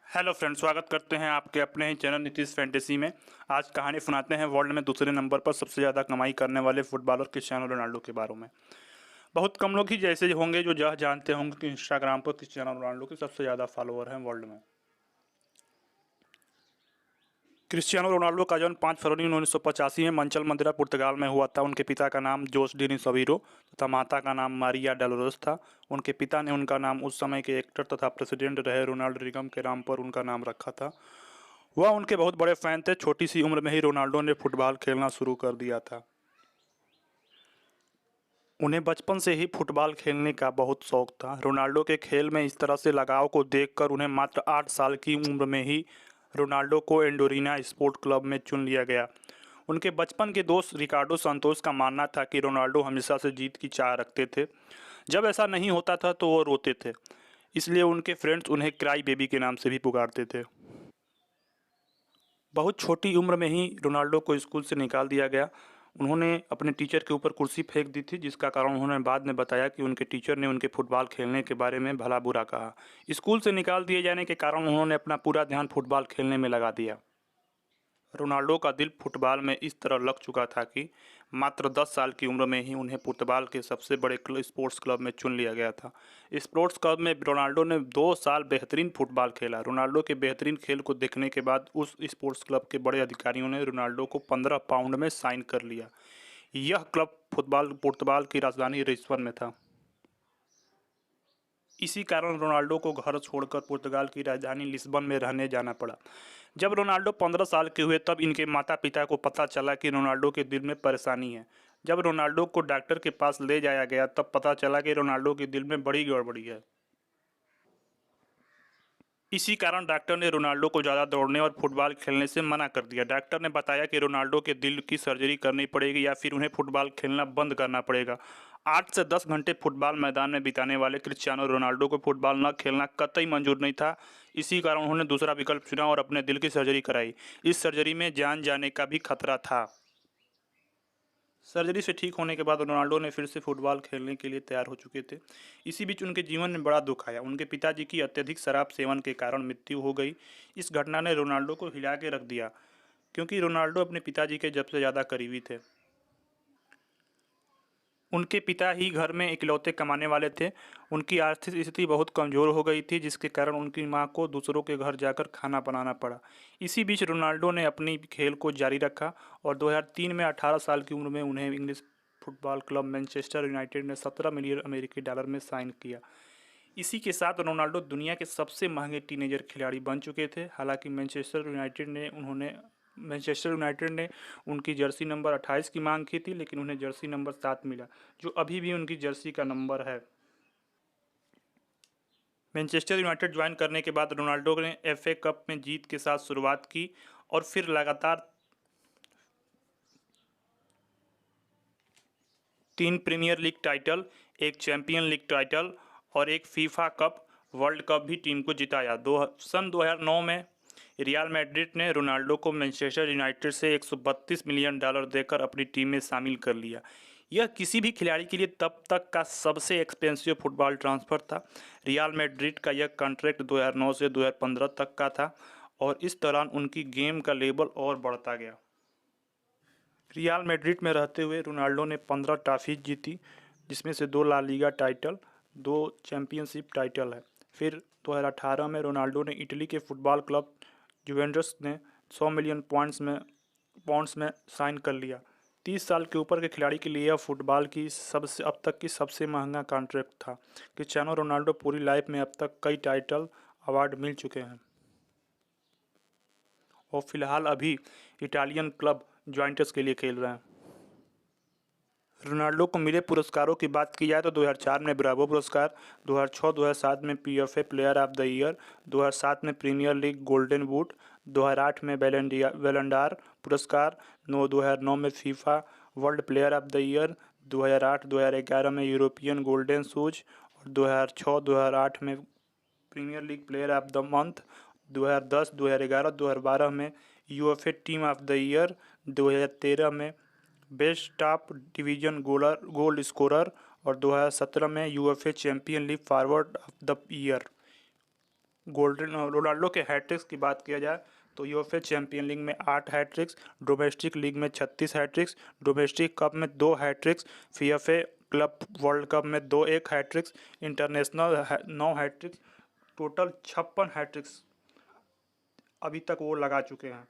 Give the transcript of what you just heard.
Hello friends, स्वागत करते हैं आपके अपने ही चैनल नीतीश फैंटेसी में। आज कहानी सुनाते हैं वर्ल्ड में दूसरे नंबर पर सबसे ज़्यादा कमाई करने वाले फुटबॉलर क्रिस्टियानो रोनाल्डो के बारे में। बहुत कम लोग ही जैसे होंगे जो जानते होंगे कि इंस्टाग्राम पर क्रिस्टियानो रोनाल्डो के सबसे ज़्यादा फॉलोअर हैं वर्ल्ड में। क्रिस्टियानो रोनाल्डो का जन्म 5 फरवरी 1985 में मंचल मदिरा पुर्तगाल में हुआ था। उनके पिता का नाम जोस डिनी सवीरो तथा माता का नाम मारिया डेलोरोस था। उनके पिता ने उनका नाम उस समय के एक्टर तथा प्रेसिडेंट रहे रोनाल्ड रीगन के नाम पर उनका नाम रखा था। वह उनके बहुत बड़े फैन थे। छोटी सी उम्र में ही रोनाल्डो ने फुटबॉल खेलना शुरू कर दिया था। उन्हें बचपन से ही फुटबॉल खेलने का बहुत शौक था। रोनाल्डो के खेल में इस तरह से लगाव को देखकर उन्हें मात्र 8 साल की उम्र में ही रोनाल्डो को एंडोरिना स्पोर्ट क्लब में चुन लिया गया। उनके बचपन के दोस्त रिकार्डो संतोष का मानना था कि रोनाल्डो हमेशा से जीत की चाह रखते थे। जब ऐसा नहीं होता था तो वो रोते थे, इसलिए उनके फ्रेंड्स उन्हें क्राई बेबी के नाम से भी पुकारते थे। बहुत छोटी उम्र में ही रोनाल्डो को स्कूल से निकाल दिया गया। उन्होंने अपने टीचर के ऊपर कुर्सी फेंक दी थी, जिसका कारण उन्होंने बाद में बताया कि उनके टीचर ने उनके फुटबॉल खेलने के बारे में भला बुरा कहा। स्कूल से निकाल दिए जाने के कारण उन्होंने अपना पूरा ध्यान फुटबॉल खेलने में लगा दिया। रोनाल्डो का दिल फुटबॉल में इस तरह लग चुका था कि मात्र 10 साल की उम्र में ही उन्हें पुर्तगाल के सबसे बड़े स्पोर्ट्स क्लब में चुन लिया गया था। स्पोर्ट्स क्लब में रोनाल्डो ने 2 साल बेहतरीन फुटबॉल खेला। रोनाल्डो के बेहतरीन खेल को देखने के बाद उस स्पोर्ट्स क्लब के बड़े अधिकारियों ने रोनाल्डो को 15 पाउंड में साइन कर लिया। यह क्लब पुर्तगाल की राजधानी लिस्बन में था। इसी कारण रोनाल्डो को घर छोड़कर पुर्तगाल की राजधानी लिस्बन में रहने जाना पड़ा। जब रोनाल्डो 15 साल के हुए तब इनके माता पिता को पता चला कि रोनाल्डो के दिल में परेशानी है। जब रोनाल्डो को डॉक्टर के पास ले जाया गया तब पता चला कि रोनाल्डो के दिल में बड़ी गड़बड़ी है। इसी कारण डॉक्टर ने रोनाल्डो को ज़्यादा दौड़ने और फुटबॉल खेलने से मना कर दिया। डॉक्टर ने बताया कि रोनाल्डो के दिल की सर्जरी करनी पड़ेगी या फिर उन्हें फुटबॉल खेलना बंद करना पड़ेगा। 8 से 10 घंटे फुटबॉल मैदान में बिताने वाले क्रिस्टियानो रोनाल्डो को फुटबॉल न खेलना कतई मंजूर नहीं था। इसी कारण उन्होंने दूसरा विकल्प चुना और अपने दिल की सर्जरी कराई। इस सर्जरी में जान जाने का भी खतरा था। सर्जरी से ठीक होने के बाद रोनाल्डो ने फिर से फुटबॉल खेलने के लिए तैयार हो चुके थे। इसी बीच उनके जीवन में बड़ा दुख आया। उनके पिताजी की अत्यधिक शराब सेवन के कारण मृत्यु हो गई। इस घटना ने रोनाल्डो को हिला के रख दिया, क्योंकि रोनाल्डो अपने पिताजी के सबसे ज़्यादा करीबी थे। उनके पिता ही घर में इकलौते कमाने वाले थे। उनकी आर्थिक स्थिति बहुत कमज़ोर हो गई थी, जिसके कारण उनकी मां को दूसरों के घर जाकर खाना बनाना पड़ा। इसी बीच रोनाल्डो ने अपनी खेल को जारी रखा और 2003 में 18 साल की उम्र में उन्हें English football club Manchester United ने 17 मिलियन अमेरिकी डॉलर में साइन किया। इसी के साथ रोनाल्डो दुनिया के सबसे महंगे टीनेजर खिलाड़ी बन चुके थे। हालांकि मैनचेस्टर यूनाइटेड ने उनकी जर्सी नंबर 28 की मांग की थी, लेकिन उन्हें जर्सी नंबर 7 मिला, जो अभी भी उनकी जर्सी का नंबर है। मैनचेस्टर यूनाइटेड ज्वाइन करने के बाद रोनाल्डो ने एफए कप में जीत के साथ शुरुआत की और फिर लगातार 3 प्रीमियर लीग टाइटल, एक चैंपियन लीग टाइटल और एक फीफा कप वर्ल्ड कप भी टीम को जिताया। सन 2009 में रियल मैड्रिड ने रोनाल्डो को मैनचेस्टर यूनाइटेड से 132 मिलियन डॉलर देकर अपनी टीम में शामिल कर लिया। यह किसी भी खिलाड़ी के लिए तब तक का सबसे एक्सपेंसिव फुटबॉल ट्रांसफ़र था। रियल मैड्रिड का यह कॉन्ट्रैक्ट 2009 से 2015 तक का था और इस दौरान उनकी गेम का लेवल और बढ़ता गया। रियल मैड्रिड में रहते हुए रोनाल्डो ने 15 ट्रॉफी जीती, जिसमें से 2 La Liga title, 2 championship title है। फिर 2018 में रोनाल्डो ने इटली के फुटबॉल क्लब जुवेंटस ने 100 मिलियन पाउंड्स में साइन कर लिया। 30 साल के ऊपर के खिलाड़ी के लिए यह फुटबॉल की सबसे अब तक की सबसे महंगा कॉन्ट्रैक्ट था। क्रिस्टियानो रोनाल्डो पूरी लाइफ में अब तक कई टाइटल अवार्ड मिल चुके हैं और फिलहाल अभी इटालियन क्लब जुवेंटस के लिए खेल रहे हैं। रोनाल्डो को मिले पुरस्कारों की बात की जाए तो 2004 में ब्रावो पुरस्कार, 2006-2007 में PFA player of the year, 2007 में प्रीमियर लीग गोल्डन बूट, 2008 में बैलेंडार पुरस्कार, 2009 में FIFA world player of the year, 2008-2011 में यूरोपियन गोल्डन शूज और 2006-2008 में Premier League player of the month, 2010, 2011, 2012 में UEFA team of the year, 2013 में best top division goal scorer और 2017 में UEFA Champion League forward of the year. Golden Ronaldo के hat-tricks की बात किया जाए तो यूएफए चैंपियन लीग में 8 हैट्रिक्स, डोमेस्टिक लीग में 36 हैट्रिक्स, डोमेस्टिक कप में 2 हैट्रिक्स, फीएफए क्लब वर्ल्ड कप में 2 एक hat-tricks, international 9 hat-tricks, total 56 hat-tricks अभी तक वो लगा चुके हैं।